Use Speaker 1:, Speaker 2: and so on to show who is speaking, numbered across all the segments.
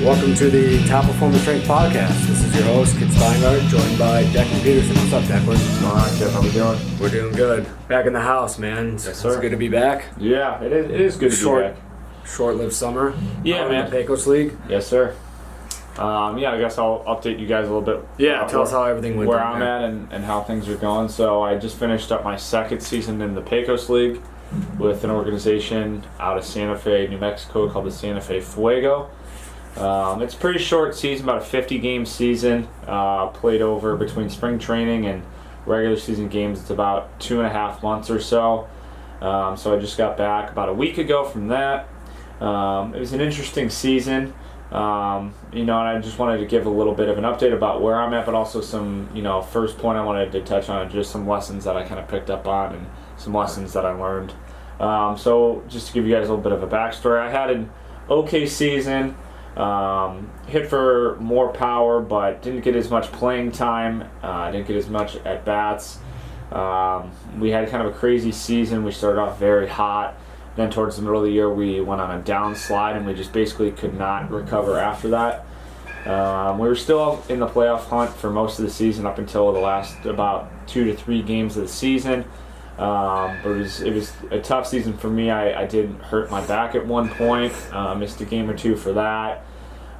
Speaker 1: Welcome to the Top Performance Strength Podcast. This is your host, Kit Steingart, joined by Declan Peterson. What's up, Declan?
Speaker 2: All right, Jeff, how we doing?
Speaker 1: We're doing good. Back in the house, man.
Speaker 2: Yes, sir.
Speaker 1: It's good to be back.
Speaker 2: Yeah, it is good to be back.
Speaker 1: Short-lived summer.
Speaker 2: Yeah, man.
Speaker 1: In the Pecos League.
Speaker 2: Yes, sir. I guess I'll update you guys a little bit.
Speaker 1: Yeah, tell us how everything went.
Speaker 2: Where I'm at and how things are going. So I just finished up my second season in the Pecos League with an organization out of Santa Fe, New Mexico called the Santa Fe Fuego. It's a pretty short season, about a 50-game season, played over between spring training and regular season games. It's about 2.5 months or so. So I just got back about a week ago from that. It was an interesting season, and I just wanted to give a little bit of an update about where I'm at, but also some, first point I wanted to touch on, just some lessons that I kind of picked up on and some lessons that I learned. So just to give you guys a little bit of a backstory, I had an okay season. Hit for more power, but didn't get as much playing time. Didn't get as much at bats. We had kind of a crazy season. We started off very hot. Then towards the middle of the year, we went on a downslide, and we just basically could not recover after that. We were still in the playoff hunt for most of the season up until the last about 2 to 3 games of the season. But it was a tough season for me. I did hurt my back at one point, missed a game or two for that,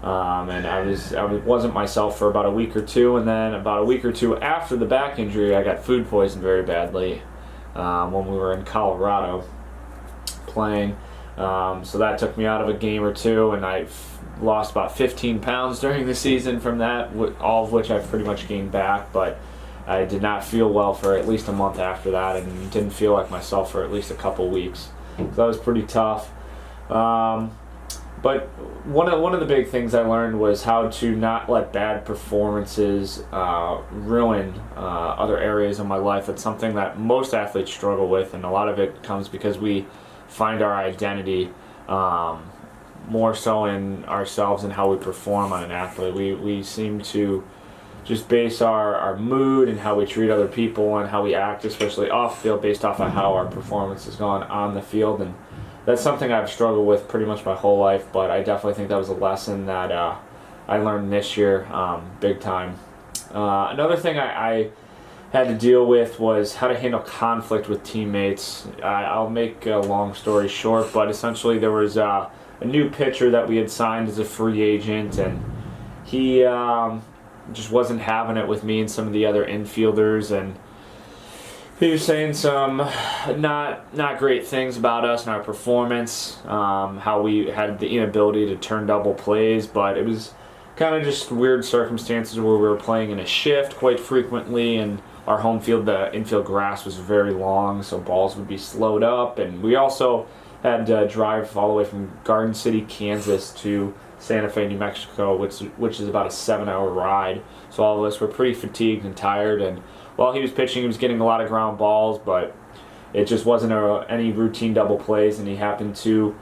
Speaker 2: and I wasn't myself for about a week or two. And then about a week or two after the back injury, I got food poisoned very badly when we were in Colorado playing. So that took me out of a game or two, and I lost about 15 pounds during the season from that, all of which I've pretty much gained back, but I did not feel well for at least a month after that, and didn't feel like myself for at least a couple weeks. So that was pretty tough. But one of the big things I learned was how to not let bad performances ruin other areas of my life. It's something that most athletes struggle with, and a lot of it comes because we find our identity more so in ourselves and how we perform on an athlete. We seem to just base our mood and how we treat other people and how we act, especially off field, based off of how our performance has gone on the field. And that's something I've struggled with pretty much my whole life, but I definitely think that was a lesson that I learned this year big time. Another thing I had to deal with was how to handle conflict with teammates. I'll make a long story short, but essentially there was a new pitcher that we had signed as a free agent, and he just wasn't having it with me and some of the other infielders, and he was saying some not great things about us and our performance, how we had the inability to turn double plays, but it was kind of just weird circumstances where we were playing in a shift quite frequently, and our home field, the infield grass was very long, so balls would be slowed up, and we also had to drive all the way from Garden City, Kansas to Santa Fe, New Mexico, which is about a 7-hour ride. So all of us were pretty fatigued and tired, and while he was pitching, he was getting a lot of ground balls, but it just wasn't any routine double plays, and he happened to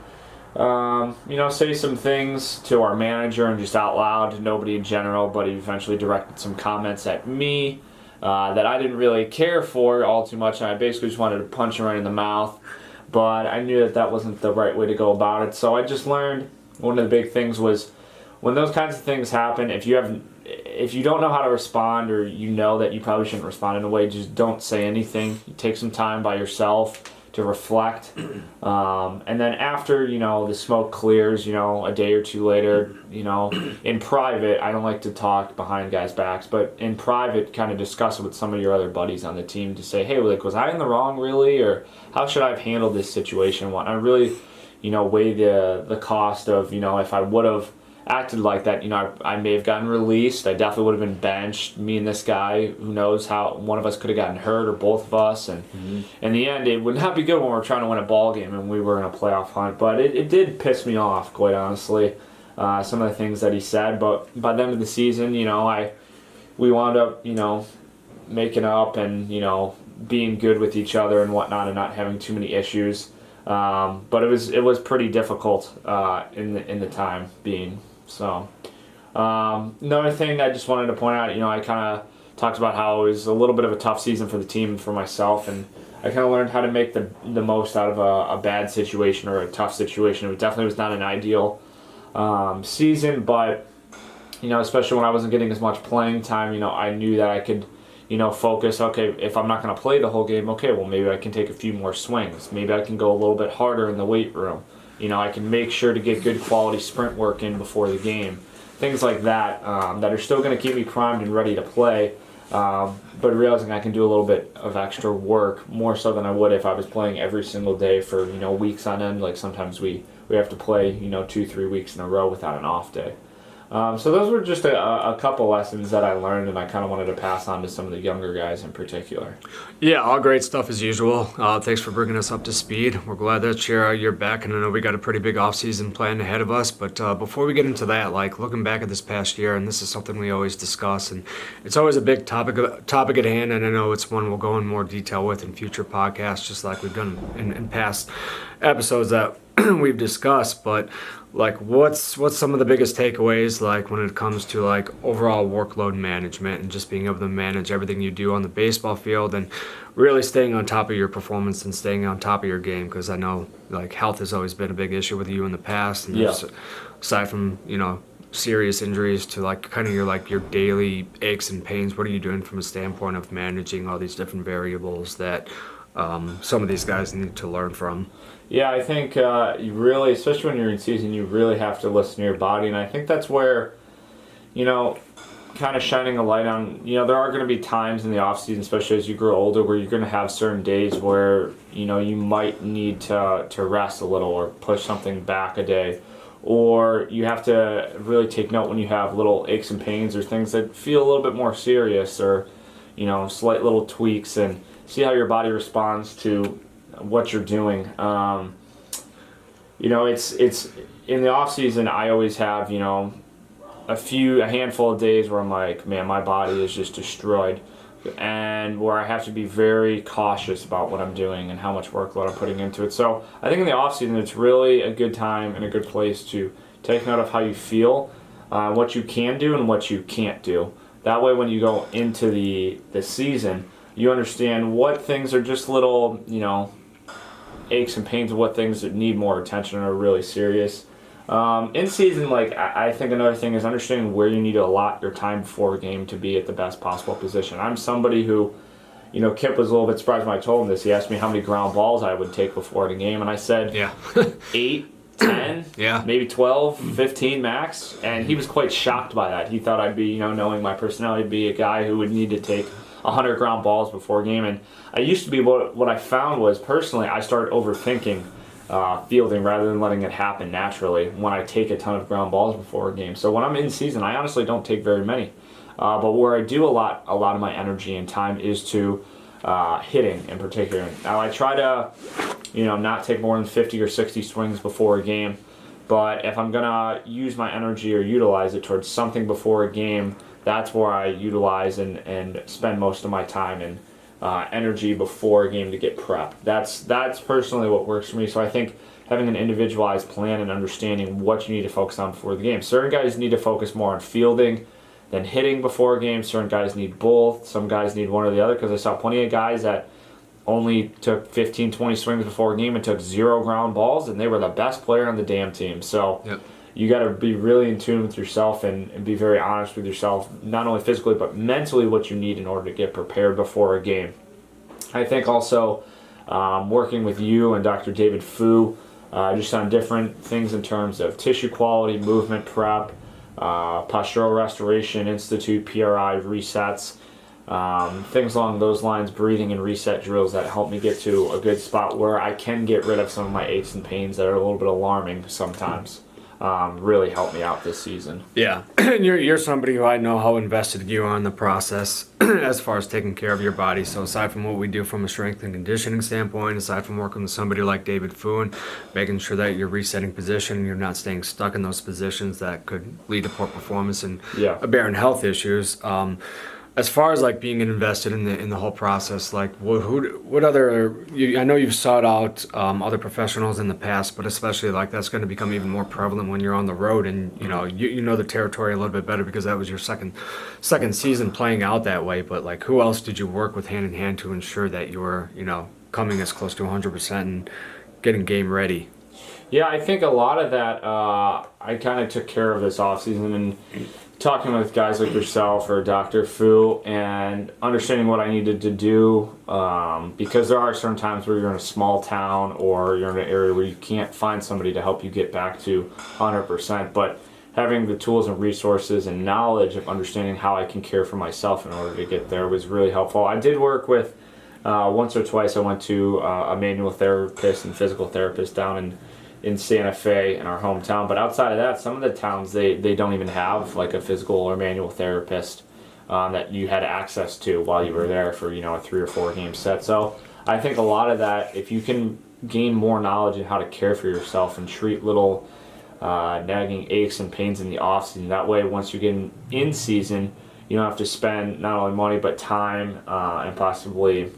Speaker 2: say some things to our manager and just out loud to nobody in general, but he eventually directed some comments at me that I didn't really care for all too much, and I basically just wanted to punch him right in the mouth, but I knew that wasn't the right way to go about it. So I just learned one of the big things was when those kinds of things happen, if you don't know how to respond, or you know that you probably shouldn't respond in a way, just don't say anything. You take some time by yourself to reflect, and then after the smoke clears, a day or two later, in private, I don't like to talk behind guys' backs, but in private, kind of discuss it with some of your other buddies on the team to say, hey, was I in the wrong really, or how should I have handled this situation? I really weigh the cost of if I would have acted like that, I may have gotten released. I definitely would have been benched. Me and this guy, who knows how one of us could have gotten hurt, or both of us. And in the end, it would not be good when we're trying to win a ball game and we were in a playoff hunt. But it did piss me off, quite honestly, some of the things that he said. But by the end of the season, we wound up, making up and being good with each other and whatnot, and not having too many issues. But it was pretty difficult in the time being. So another thing I just wanted to point out, I kind of talked about how it was a little bit of a tough season for the team and for myself, and I kind of learned how to make the most out of a bad situation or a tough situation. It definitely was not an ideal season, but especially when I wasn't getting as much playing time, I knew that I could, focus. Okay, if I'm not going to play the whole game, okay, well maybe I can take a few more swings. Maybe I can go a little bit harder in the weight room. I can make sure to get good quality sprint work in before the game. Things like that that are still going to keep me primed and ready to play. But realizing I can do a little bit of extra work, more so than I would if I was playing every single day for weeks on end. Like sometimes we have to play 2-3 weeks in a row without an off day. So those were just a couple lessons that I learned, and I kind of wanted to pass on to some of the younger guys in particular.
Speaker 3: Yeah, all great stuff as usual. Thanks for bringing us up to speed. We're glad that you're back, and I know we got a pretty big offseason plan ahead of us. But before we get into that, like looking back at this past year, and this is something we always discuss, and it's always a big topic at hand, and I know it's one we'll go in more detail with in future podcasts, just like we've done in past episodes that we've discussed. But like what's some of the biggest takeaways like when it comes to like overall workload management and just being able to manage everything you do on the baseball field and really staying on top of your performance and staying on top of your game? Because I know like health has always been a big issue with you in the past, and aside from serious injuries to like kind of your daily aches and pains, what are you doing from a standpoint of managing all these different variables that some of these guys need to learn from?
Speaker 2: Yeah, I think you really, especially when you're in season, you really have to listen to your body. And I think that's where, kind of shining a light on, there are going to be times in the off season, especially as you grow older, where you're going to have certain days where, you might need to rest a little or push something back a day. Or you have to really take note when you have little aches and pains or things that feel a little bit more serious, or, slight little tweaks, and see how your body responds to what you're doing. It's in the off season. I always have a handful of days where I'm like, man, my body is just destroyed, and where I have to be very cautious about what I'm doing and how much workload I'm putting into it. So I think in the off season, it's really a good time and a good place to take note of how you feel, what you can do and what you can't do. That way, when you go into the season, you understand what things are just little, aches and pains, and what things that need more attention and are really serious. In season, like I think another thing is understanding where you need to allot your time before a game to be at the best possible position. I'm somebody who, Kip was a little bit surprised when I told him this. He asked me how many ground balls I would take before the game, and I said 8, 10, maybe 12, 15 max, and he was quite shocked by that. He thought I'd be, knowing my personality, be a guy who would need to take 100 ground balls before a game. And I used to be, what I found was, personally, I started overthinking fielding rather than letting it happen naturally when I take a ton of ground balls before a game. So when I'm in season, I honestly don't take very many. But where I do a lot of my energy and time is to hitting in particular. Now I try to, not take more than 50 or 60 swings before a game. But if I'm gonna use my energy or utilize it towards something before a game, that's where I utilize and spend most of my time and energy before a game to get prepped. That's personally what works for me. So I think having an individualized plan and understanding what you need to focus on before the game. Certain guys need to focus more on fielding than hitting before a game. Certain guys need both. Some guys need one or the other, because I saw plenty of guys that only took 15, 20 swings before a game and took 0 ground balls, and they were the best player on the damn team. So you got to be really in tune with yourself and be very honest with yourself, not only physically but mentally, what you need in order to get prepared before a game. I think also working with you and Dr. David Fu just on different things in terms of tissue quality, movement prep, postural restoration institute, PRI resets, things along those lines, breathing and reset drills that help me get to a good spot where I can get rid of some of my aches and pains that are a little bit alarming sometimes. Really helped me out this season.
Speaker 3: Yeah, and you're somebody who I know how invested you are in the process as far as taking care of your body. So aside from what we do from a strength and conditioning standpoint, aside from working with somebody like David Fu and making sure that you're resetting position and you're not staying stuck in those positions that could lead to poor performance and bearing health issues. As far as like being invested in the whole process, like what other I know you've sought out other professionals in the past, but especially like that's going to become even more prevalent when you're on the road, and you know the territory a little bit better because that was your second season playing out that way. But like, who else did you work with hand in hand to ensure that you were coming as close to 100% and getting game ready?
Speaker 2: Yeah, I think a lot of that I kind of took care of this offseason and talking with guys like yourself or Dr. Fu and understanding what I needed to do because there are certain times where you're in a small town or you're in an area where you can't find somebody to help you get back to 100%. But having the tools and resources and knowledge of understanding how I can care for myself in order to get there was really helpful. I did work with once or twice I went to a manual therapist and physical therapist down in Santa Fe in our hometown. But outside of that, some of the towns, they don't even have like a physical or manual therapist that you had access to while you were there for, a 3 or 4 game set. So I think a lot of that, if you can gain more knowledge in how to care for yourself and treat little nagging aches and pains in the off season, that way once you get in season, you don't have to spend not only money but time and possibly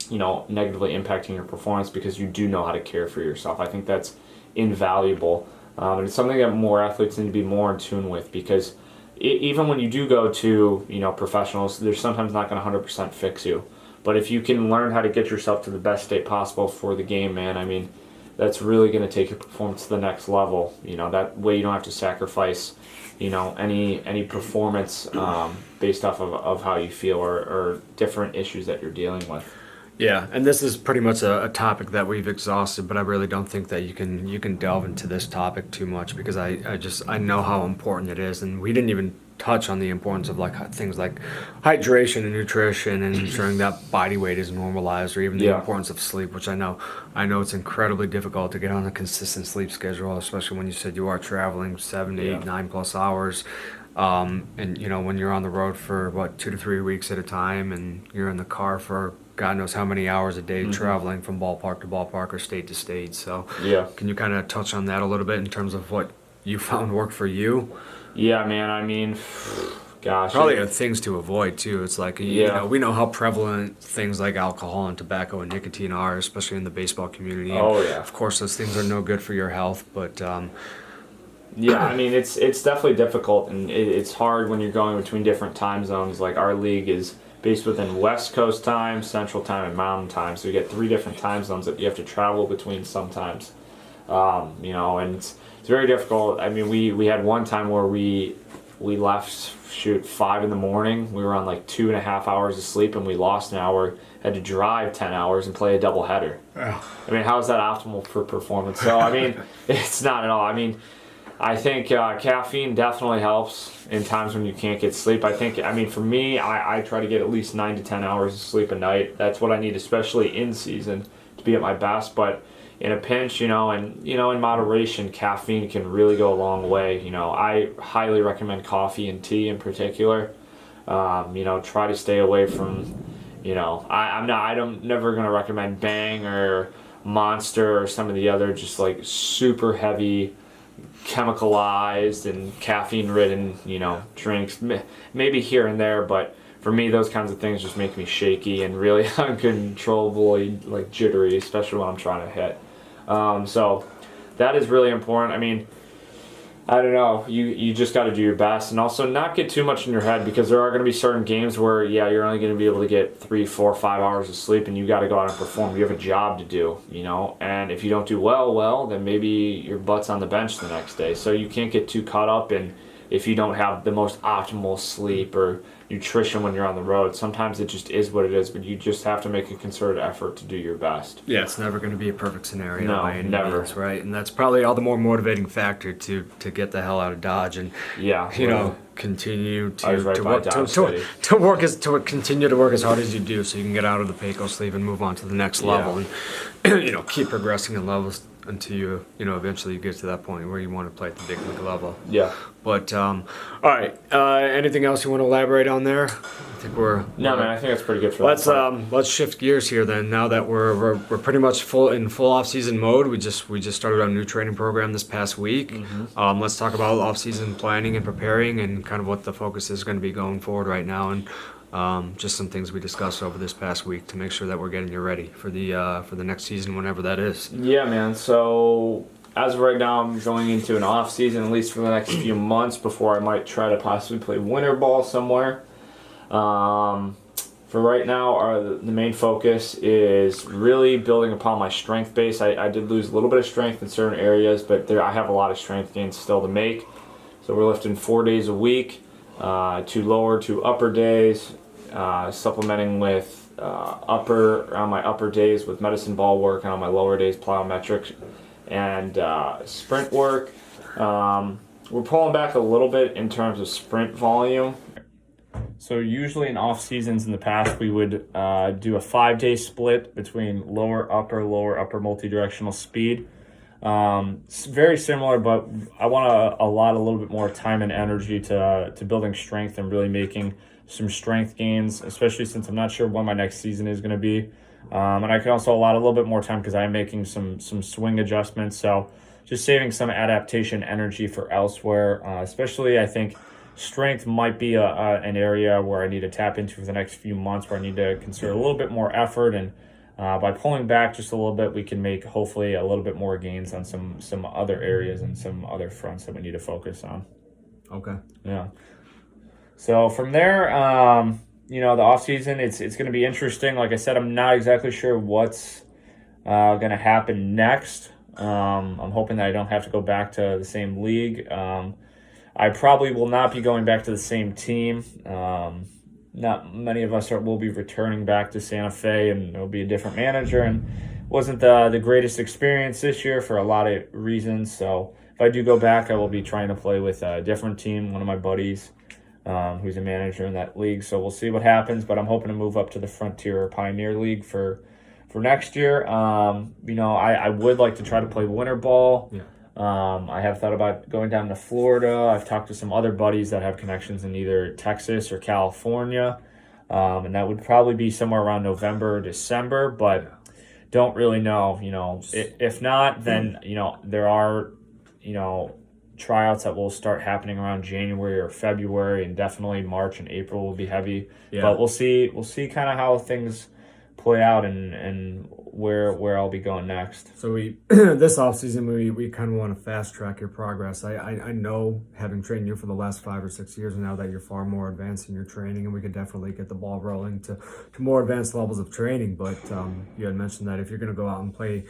Speaker 2: negatively impacting your performance because you do know how to care for yourself. I think that's invaluable. And it's something that more athletes need to be more in tune with because even when you do go to, professionals, they're sometimes not going to 100% fix you. But if you can learn how to get yourself to the best state possible for the game, man, I mean, that's really going to take your performance to the next level. That way you don't have to sacrifice, any performance based off of how you feel or different issues that you're dealing with.
Speaker 3: Yeah, and this is pretty much a topic that we've exhausted, but I really don't think that you can delve into this topic too much because I know how important it is, and we didn't even touch on the importance of like things like hydration and nutrition and ensuring that body weight is normalized, or even the importance of sleep, which I know it's incredibly difficult to get on a consistent sleep schedule, especially when you said you are traveling 7 to 8, 9+ hours. And when you're on the road for 2 to 3 weeks at a time, and you're in the car for God knows how many hours a day traveling from ballpark to ballpark or state to state. So can you kind of touch on that a little bit in terms of what you found worked for you?
Speaker 2: Yeah, man. I mean, gosh.
Speaker 3: Probably are things to avoid too. It's like we know how prevalent things like alcohol and tobacco and nicotine are, especially in the baseball community. And of course, those things are no good for your health, but.
Speaker 2: Yeah, I mean, it's definitely difficult, and it's hard when you're going between different time zones. Like our league is based within West Coast time, Central time, and Mountain time. So you get 3 different time zones that you have to travel between sometimes. And it's very difficult. I mean, we had one time where we left 5 in the morning. We were on like 2.5 hours of sleep, and we lost an hour. Had to drive 10 hours and play a doubleheader. Oh. I mean, how is that optimal for performance? So I mean, it's not at all. I mean. I think caffeine definitely helps in times when you can't get sleep. For me, I try to get at least 9 to 10 hours of sleep a night. That's what I need, especially in season, to be at my best. But in a pinch, in moderation, caffeine can really go a long way. I highly recommend coffee and tea in particular. Try to stay away from, I'm never going to recommend Bang or Monster or some of the other just like super heavy, chemicalized and caffeine-ridden, drinks, maybe here and there, but for me, those kinds of things just make me shaky and really uncontrollably like jittery, especially when I'm trying to hit. So that is really important. I mean, I don't know. You just got to do your best, and also not get too much in your head because there are going to be certain games where you're only going to be able to get 3, 4, 5 hours of sleep, and you got to go out and perform. You have a job to do, and if you don't do well, then maybe your butt's on the bench the next day. So you can't get too caught up in if you don't have the most optimal sleep or nutrition when you're on the road. Sometimes it just is what it is, but you just have to make a concerted effort to do your best.
Speaker 3: Yeah, it's never going to be a perfect scenario by any
Speaker 2: never.
Speaker 3: means, right? And that's probably all the more motivating factor to get the hell out of Dodge and continue to continue to work as hard as you do, so you can get out of the Pecos sleeve and move on to the next level, and keep progressing in levels until you eventually you get to that point where you want to play at the big league level.
Speaker 2: Yeah.
Speaker 3: But all right, anything else you want to elaborate on there? I think
Speaker 2: man. I think that's pretty good for
Speaker 3: let's shift gears here then. Now that we're pretty much full off-season mode, we just started our new training program this past week. Let's talk about off-season planning and preparing and kind of what the focus is going to be going forward right now, and just some things we discussed over this past week to make sure that we're getting you ready for the next season, whenever that is.
Speaker 2: Yeah, man. So as of right now, I'm going into an off season, at least for the next few months, before I might try to possibly play winter ball somewhere. For right now, the main focus is really building upon my strength base. I did lose a little bit of strength in certain areas, but I have a lot of strength gains still to make. So we're lifting 4 days a week, 2 lower, 2 upper days, supplementing with on my upper days with medicine ball work, and on my lower days plyometrics and sprint work. We're pulling back a little bit in terms of sprint volume. So usually in off seasons in the past, we would do a 5-day split between lower upper multi-directional speed. It's very similar, but I want to allot a little bit more time and energy to building strength and really making some strength gains, especially since I'm not sure when my next season is going to be. And I can also allot a little bit more time because I'm making some swing adjustments. So just saving some adaptation energy for elsewhere, especially I think strength might be an area where I need to tap into for the next few months, where I need to consider a little bit more effort. And by pulling back just a little bit, we can make hopefully a little bit more gains on some other areas and some other fronts that we need to focus on.
Speaker 3: Okay.
Speaker 2: Yeah. So from there, the off season, it's going to be interesting. Like I said, I'm not exactly sure what's going to happen next. I'm hoping that I don't have to go back to the same league. I probably will not be going back to the same team. Not many of us will be returning back to Santa Fe, and it'll be a different manager. And wasn't the greatest experience this year for a lot of reasons. So if I do go back, I will be trying to play with a different team, one of my buddies, who's a manager in that league. So we'll see what happens, but I'm hoping to move up to the Frontier or Pioneer League for next year. I would like to try to play winter ball.
Speaker 3: Yeah.
Speaker 2: I have thought about going down to Florida. I've talked to some other buddies that have connections in either Texas or California. And that would probably be somewhere around November or December, but don't really know. If not, then, there are, tryouts that will start happening around January or February, and definitely March and April will be heavy. Yeah. But we'll see kind of how things play out and where I'll be going next.
Speaker 3: So we this offseason we kind of want to fast track your progress. I know, having trained you for the last 5 or 6 years now, that you're far more advanced in your training, and we could definitely get the ball rolling to more advanced levels of training. But you had mentioned that if you're going to go out and play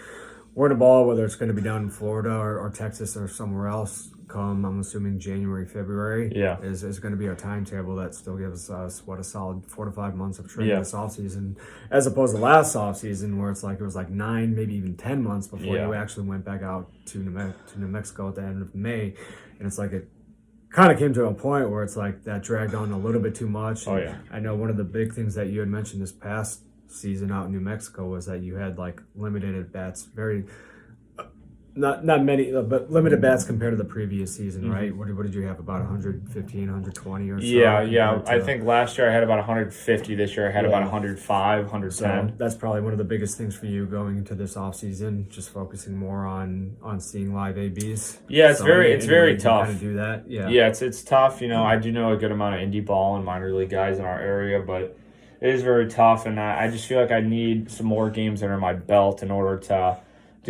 Speaker 3: winter ball, whether it's going to be down in Florida or Texas or somewhere else, come, I'm assuming January, February, is going to be our timetable. That still gives us, a solid 4 to 5 months of training this offseason, as opposed to last offseason where it was like 9, maybe even 10 months before you actually went back out to New Mexico at the end of May. And it's like it kind of came to a point where it's like that dragged on a little bit too much.
Speaker 2: Oh, yeah.
Speaker 3: I know one of the big things that you had mentioned this past season out in New Mexico was that you had like limited at bats, not many, but limited bats compared to the previous season, right? What did you have, about 115, 120 or so?
Speaker 2: Yeah. I think last year I had about 150. This year I had about 105, 110.
Speaker 3: So that's probably one of the biggest things for you going into this off season, just focusing more on seeing live ABs.
Speaker 2: Yeah, it's very tough.
Speaker 3: Kind of do that.
Speaker 2: Yeah, it's tough. I do know a good amount of indie ball and minor league guys in our area, but it is very tough, and I just feel like I need some more games under my belt in order to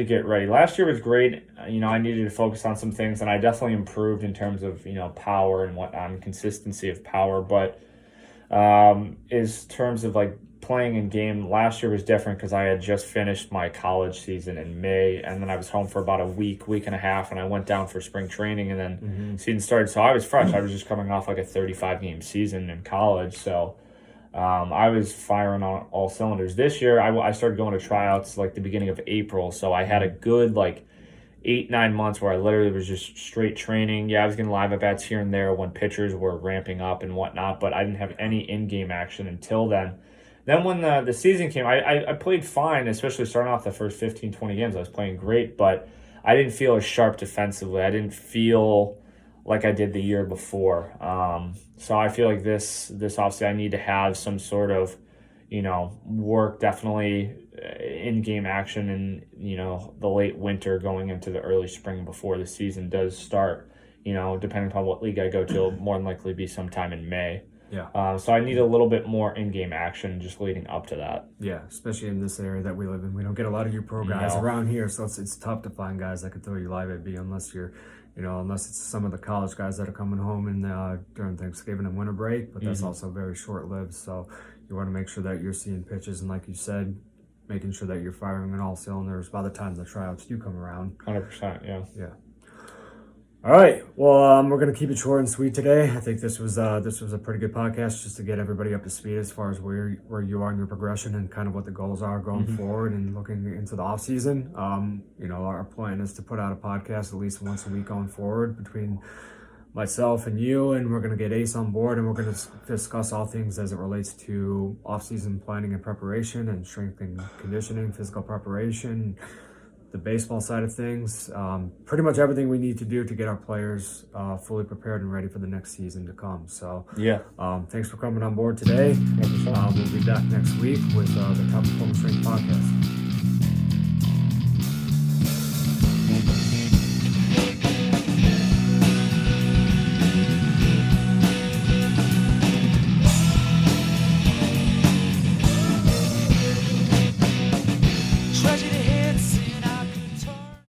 Speaker 2: get ready. Last year was great. I needed to focus on some things, and I definitely improved in terms of, power and whatnot, consistency of power. But in terms of like playing in game, last year was different because I had just finished my college season in May, and then I was home for about a week and a half, and I went down for spring training, and then season started. So I was fresh. I was just coming off like a 35-game season in college, so I was firing on all cylinders. This year, I started going to tryouts like the beginning of April, so I had a good 8-9 months where I literally was just straight training. Yeah, I was getting live at-bats here and there when pitchers were ramping up and whatnot, but I didn't have any in-game action until then. Then when the season came, I played fine, especially starting off the first 15, 20 games. I was playing great, but I didn't feel as sharp defensively. I didn't feel like I did the year before. So I feel like this offseason I need to have some sort of, work, definitely in-game action in, the late winter going into the early spring before the season does start. Depending upon what league I go to, it'll more than likely be sometime in May.
Speaker 3: Yeah.
Speaker 2: So I need a little bit more in-game action just leading up to that.
Speaker 3: Yeah, especially in this area that we live in. We don't get a lot of you pro guys around here, so it's tough to find guys that can throw you live AB unless it's some of the college guys that are coming home during Thanksgiving and winter break, but that's also very short-lived. So You want to make sure that you're seeing pitches, and like you said, making sure that you're firing on all cylinders by the time the tryouts do come around.
Speaker 2: 100%, yeah.
Speaker 3: Yeah. All right. Well, we're gonna keep it short and sweet today. I think this was a pretty good podcast just to get everybody up to speed as far as where you are in your progression and kind of what the goals are going forward and looking into the off season. Our plan is to put out a podcast at least once a week going forward between myself and you, and we're gonna get Ace on board, and we're gonna discuss all things as it relates to off season planning and preparation and strength and conditioning, physical preparation, the baseball side of things, pretty much everything we need to do to get our players fully prepared and ready for the next season to come. So thanks for coming on board today.
Speaker 2: 100%.
Speaker 3: We'll be back next week with the Top Performance Strength Podcast.